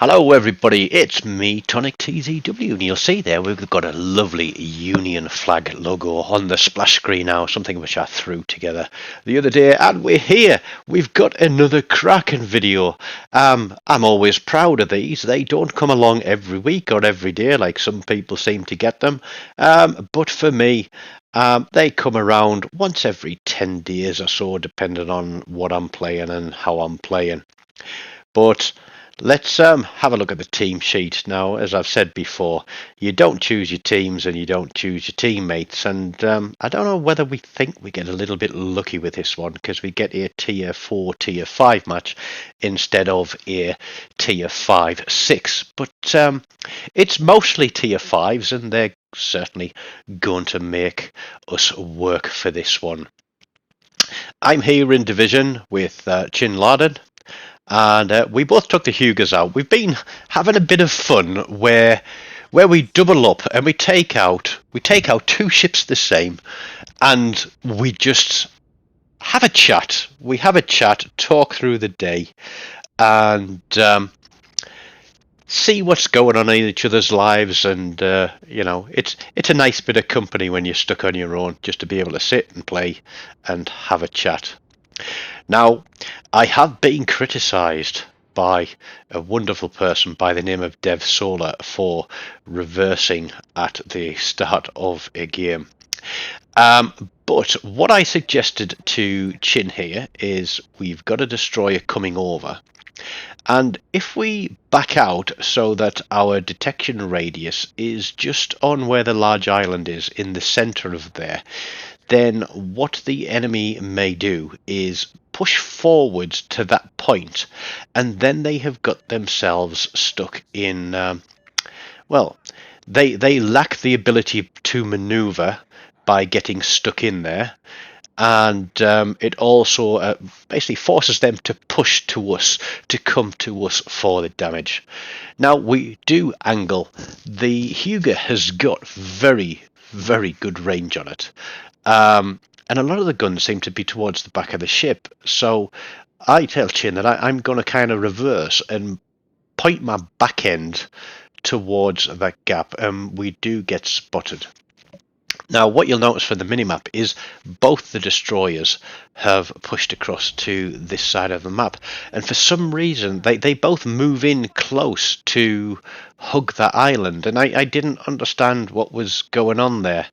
Hello everybody, it's me, TONIK TZW, and you'll see there we've got a lovely Union flag logo on the splash screen now, something which I threw together the other day, and we're here. We've got another Kraken video. I'm always proud of these. They don't come along every week or every day like some people seem to get them, but for me, they come around once every 10 days or so, depending on what I'm playing and how I'm playing. But let's have a look at the team sheet. Now, as I've said before, you don't choose your teams and you don't choose your teammates. And I don't know whether we think we get a little bit lucky with this one because we get a tier 4, tier 5 match instead of a tier 5, 6. But it's mostly tier 5s and they're certainly going to make us work for this one. I'm here in division with Chinlarden. And we both took the Hyugas out. We've been having a bit of fun where we double up and we take out two ships the same, and we just have a chat. We have a chat, talk through the day, and see what's going on in each other's lives. And it's a nice bit of company when you're stuck on your own, just to be able to sit and play and have a chat. Now, I have been criticised by a wonderful person by the name of Dev Solar for reversing at the start of a game. But what I suggested to Chin here is we've got a destroyer coming over. And if we back out so that our detection radius is just on where the large island is, in the centre of there, then what the enemy may do is push forwards to that point, and then they have got themselves stuck in, they lack the ability to maneuver by getting stuck in there, and it also basically forces them to push to us, to come to us for the damage. Now, we do angle. The Hyuga has got very, very good range on it. And a lot of the guns seem to be towards the back of the ship. So I tell Chin that I'm going to kind of reverse and point my back end towards that gap, and we do get spotted. Now, what you'll notice from the minimap is both the destroyers have pushed across to this side of the map, and for some reason they both move in close to hug that island, and I didn't understand what was going on there.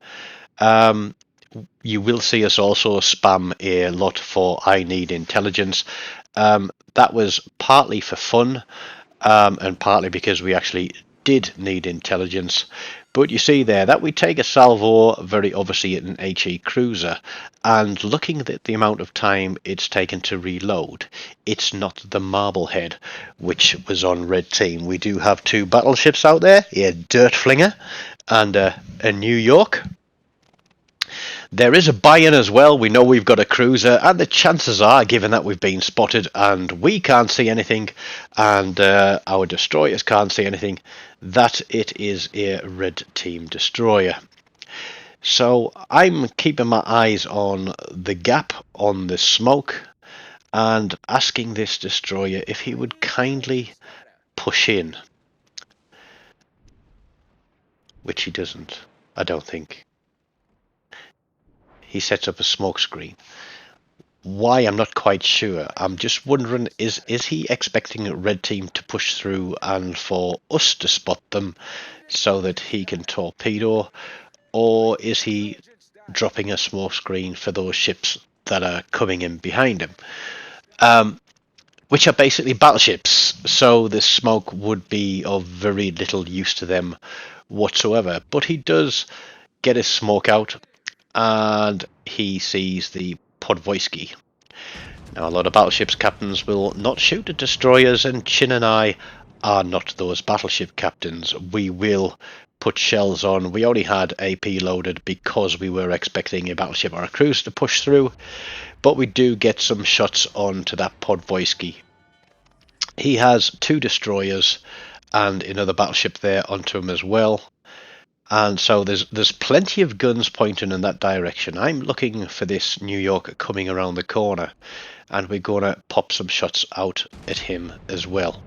You will see us also spam a lot for I need intelligence. That was partly for fun, and partly because we actually did need intelligence. But you see there that we take a salvo, very obviously an HE cruiser, and looking at the amount of time it's taken to reload, it's not the Marblehead which was on red team. We do have two battleships out there, a Dirtflinger and a New York. There is a buy-in as well. We know we've got a cruiser, and the chances are, given that we've been spotted and we can't see anything and our destroyers can't see anything, that it is a red team destroyer. So I'm keeping my eyes on the gap, on the smoke, and asking this destroyer if he would kindly push in, which he doesn't, I don't think. He sets up a smoke screen. Why, I'm not quite sure. I'm just wondering, is he expecting a red team to push through and for us to spot them so that he can torpedo, or is he dropping a smoke screen for those ships that are coming in behind him, which are basically battleships, so the smoke would be of very little use to them whatsoever. But he does get his smoke out, and he sees the Podvoisky. Now, a lot of battleships captains will not shoot at destroyers, and Chin and I are not those battleship captains. We will put shells on. We only had AP loaded because we were expecting a battleship or a cruiser to push through, but we do get some shots onto that Podvoisky. He has two destroyers and another battleship there onto him as well. And so there's plenty of guns pointing in that direction. I'm looking for this New York coming around the corner, and we're going to pop some shots out at him as well.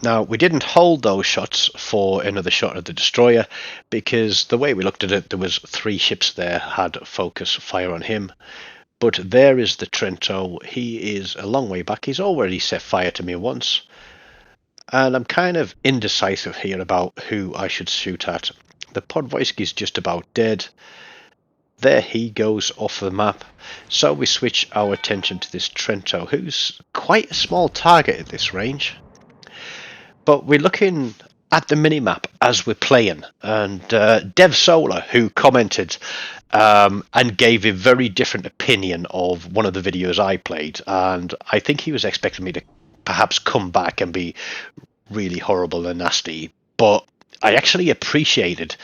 Now, we didn't hold those shots for another shot at the destroyer because the way we looked at it, there was 3 ships there had focus fire on him. But there is the Trento. He is a long way back. He's already set fire to me once. And I'm kind of indecisive here about who I should shoot at. The Podvoisky's just about dead. There he goes off the map. So we switch our attention to this Trento, who's quite a small target at this range. But we're looking at the minimap as we're playing, and Dev Solar, who commented and gave a very different opinion of one of the videos I played, and I think he was expecting me to perhaps come back and be really horrible and nasty, but I actually appreciated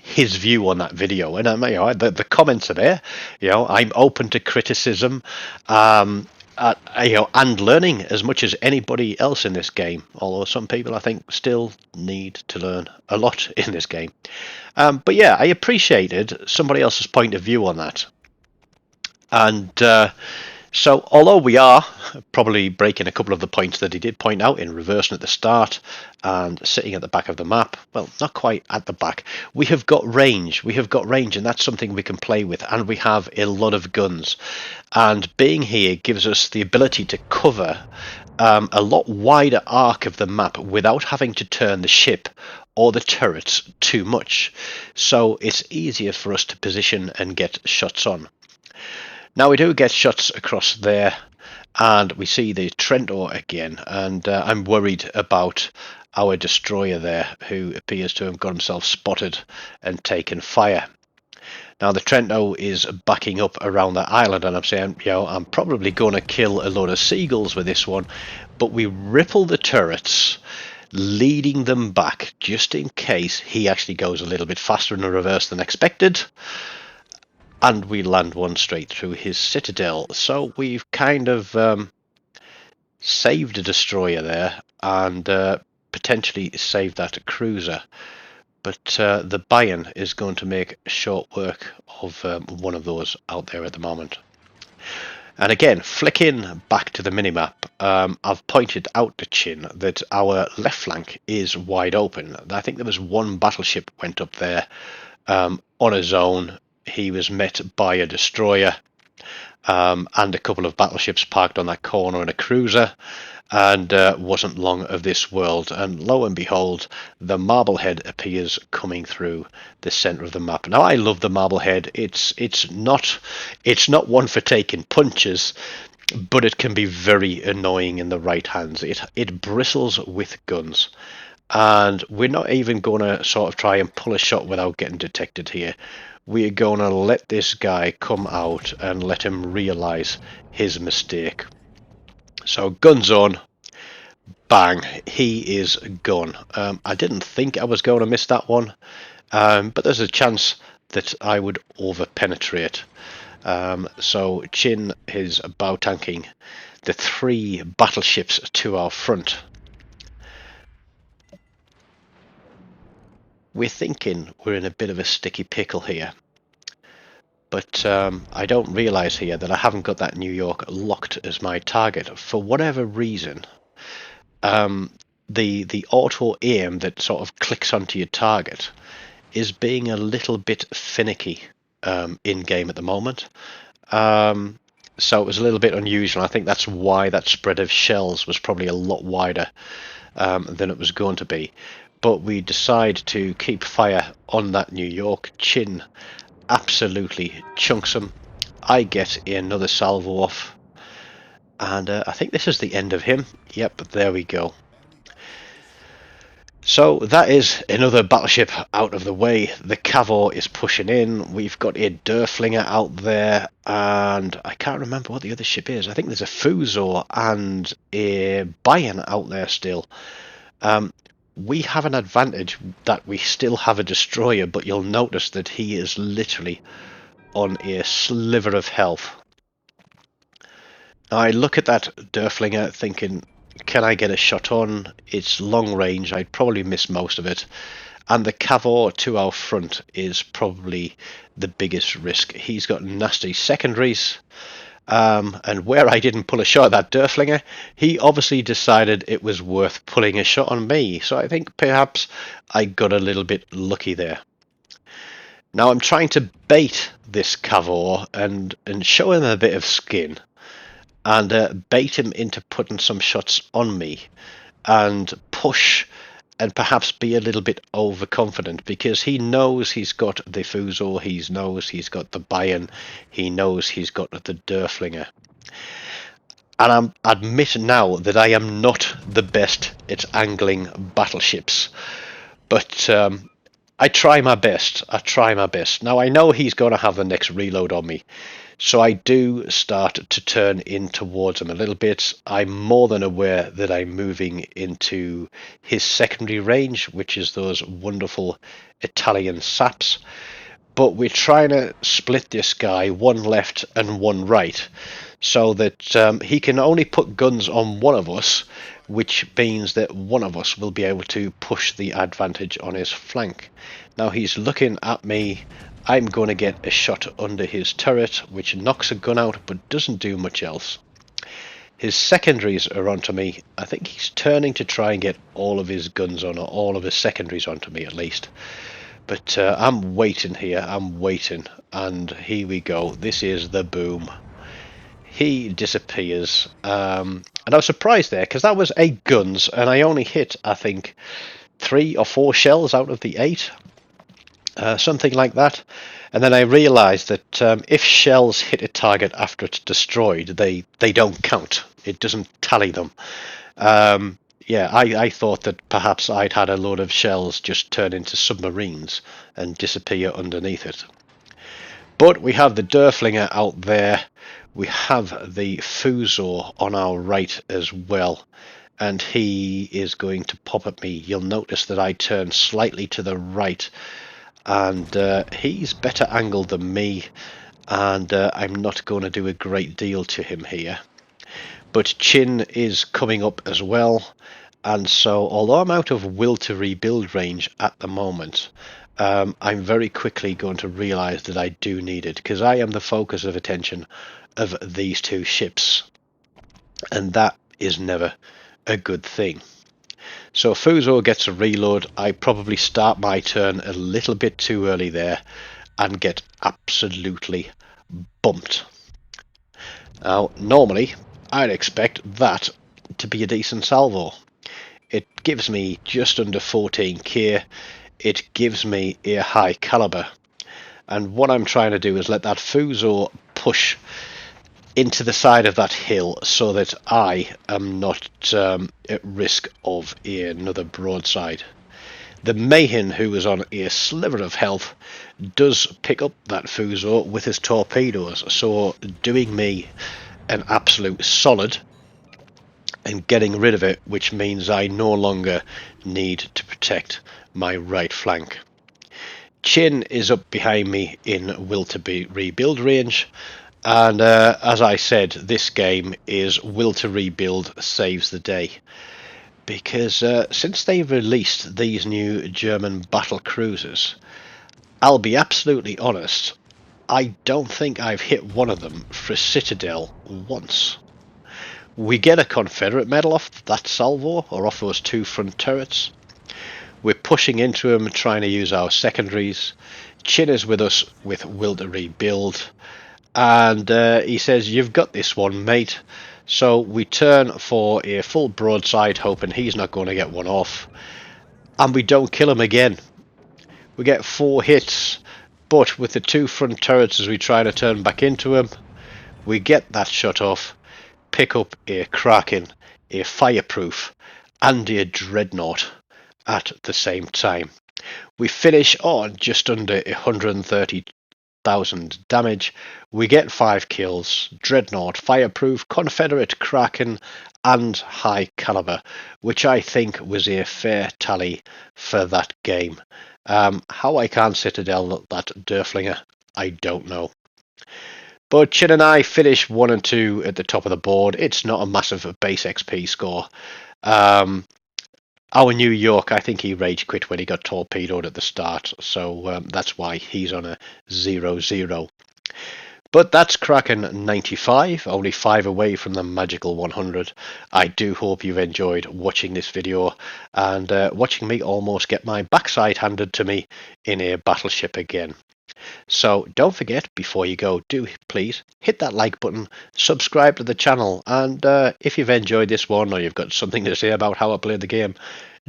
his view on that video, and the comments are there. I'm open to criticism. And learning as much as anybody else in this game, although some people I think still need to learn a lot in this game. But yeah, I appreciated somebody else's point of view on that. And so although we are probably breaking a couple of the points that he did point out in reversing at the start and sitting at the back of the map, well, not quite at the back, we have got range. And that's something we can play with, and we have a lot of guns. And being here gives us the ability to cover a lot wider arc of the map without having to turn the ship or the turrets too much. So it's easier for us to position and get shots on. Now we do get shots across there, and we see the Trento again, and I'm worried about our destroyer there, who appears to have got himself spotted and taken fire. Now the Trento is backing up around that island, and I'm saying, I'm probably going to kill a load of seagulls with this one, but we ripple the turrets, leading them back just in case he actually goes a little bit faster in the reverse than expected. And we land one straight through his citadel. So we've kind of saved a destroyer there, and potentially saved that cruiser. But the Bayern is going to make short work of one of those out there at the moment. And again, flicking back to the minimap, I've pointed out to Chin that our left flank is wide open. I think there was one battleship went up there on his own. He was met by a destroyer and a couple of battleships parked on that corner and a cruiser, and wasn't long of this world. And lo and behold, the Marblehead appears coming through the center of the map. Now I love the Marblehead. It's not one for taking punches, but it can be very annoying in the right hands. It bristles with guns. And we're not even going to sort of try and pull a shot without getting detected here. We're going to let this guy come out and let him realize his mistake. So guns on, bang, he is gone. I didn't think I was going to miss that one, but there's a chance that I would over penetrate. So Chin is bow tanking the 3 battleships to our front. We're thinking we're in a bit of a sticky pickle here, but I don't realise here that I haven't got that New York locked as my target. For whatever reason, the auto aim that sort of clicks onto your target is being a little bit finicky in game at the moment. So it was a little bit unusual. I think that's why that spread of shells was probably a lot wider than it was going to be. But we decide to keep fire on that New York. Chin absolutely chunks him. I get another salvo off, and I think this is the end of him. Yep, there we go. So that is another battleship out of the way. The Cavor is pushing in. We've got a Derflinger out there, and I can't remember what the other ship is. I think there's a Fuso and a Bayern out there still. We have an advantage that we still have a destroyer, but you'll notice that he is literally on a sliver of health. Now I look at that Derflinger thinking, can I get a shot on? It's long range, I'd probably miss most of it. And the Cavor to our front is probably the biggest risk. He's got nasty secondaries, And where I didn't pull a shot at that Derflinger, he obviously decided it was worth pulling a shot on me. So I think perhaps I got a little bit lucky there. Now I'm trying to bait this Cavor and show him a bit of skin and bait him into putting some shots on me and push and perhaps be a little bit overconfident because he knows he's got the Fuso, he knows he's got the Bayern, he knows he's got the Derflinger. And I admit now that I am not the best at angling battleships, but I try my best. I try my best. Now I know he's going to have the next reload on me, so I do start to turn in towards him a little bit. I'm more than aware that I'm moving into his secondary range, which is those wonderful Italian saps. But we're trying to split this guy one left and one right so that he can only put guns on one of us, which means that one of us will be able to push the advantage on his flank. Now he's looking at me. I'm going to get a shot under his turret, which knocks a gun out but doesn't do much else. His secondaries are onto me. I think he's turning to try and get all of his guns on, or all of his secondaries onto me at least. But I'm waiting here, I'm waiting, and here we go. This is the boom. He disappears, and I was surprised there because that was 8 guns, and I only hit, I think, 3 or 4 shells out of the 8, something like that. And then I realised that if shells hit a target after it's destroyed, they don't count. It doesn't tally them. Yeah, I thought that perhaps I'd had a load of shells just turn into submarines and disappear underneath it. But we have the Derflinger out there. We have the Fuso on our right as well. And he is going to pop at me. You'll notice that I turn slightly to the right. And he's better angled than me. And I'm not going to do a great deal to him here. But Chin is coming up as well. And so, although I'm out of will to rebuild range at the moment, I'm very quickly going to realise that I do need it, because I am the focus of attention of these 2 ships, and that is never a good thing. So Fuso gets a reload. I probably start my turn a little bit too early there and get absolutely bumped. Now, normally, I'd expect that to be a decent salvo. It gives me just under 14k. It gives me a high caliber. And what I'm trying to do is let that Fuso push into the side of that hill so that I am not at risk of another broadside. The Mayhin, who is on a sliver of health, does pick up that Fuso with his torpedoes, so doing me an absolute solid and getting rid of it, which means I no longer need to protect my right flank. Chin is up behind me in will to be rebuild range, and as I said, this game is will to rebuild saves the day, because since they released these new German battle cruisers, I'll be absolutely honest, I don't think I've hit one of them for a citadel once. We get a Confederate medal off that salvo, or off those 2 front turrets. We're pushing into them, trying to use our secondaries. Chin is with us with will to rebuild, and he says, "You've got this one, mate." So we turn for a full broadside, hoping he's not going to get one off, and we don't kill him again. We get 4 hits, but with the 2 front turrets as we try to turn back into him, we get that shot off, pick up a Kraken, a Fireproof, and a Dreadnought at the same time. We finish on just under 130,000 damage. We get 5 kills, Dreadnought, Fireproof, Confederate, Kraken, and High Caliber, which I think was a fair tally for that game. How I can't citadel that Derflinger, I don't know. But Chin and I finish 1 and 2 at the top of the board. It's not a massive base XP score. Our New York, I think he rage quit when he got torpedoed at the start, so that's why he's on a 0-0. But that's Kraken 95, only 5 away from the magical 100. I do hope you've enjoyed watching this video and watching me almost get my backside handed to me in a battleship again. So don't forget, before you go, do please hit that like button, subscribe to the channel, and if you've enjoyed this one or you've got something to say about how I played the game,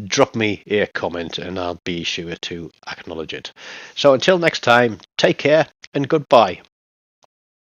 drop me a comment and I'll be sure to acknowledge it. So until next time, take care and goodbye.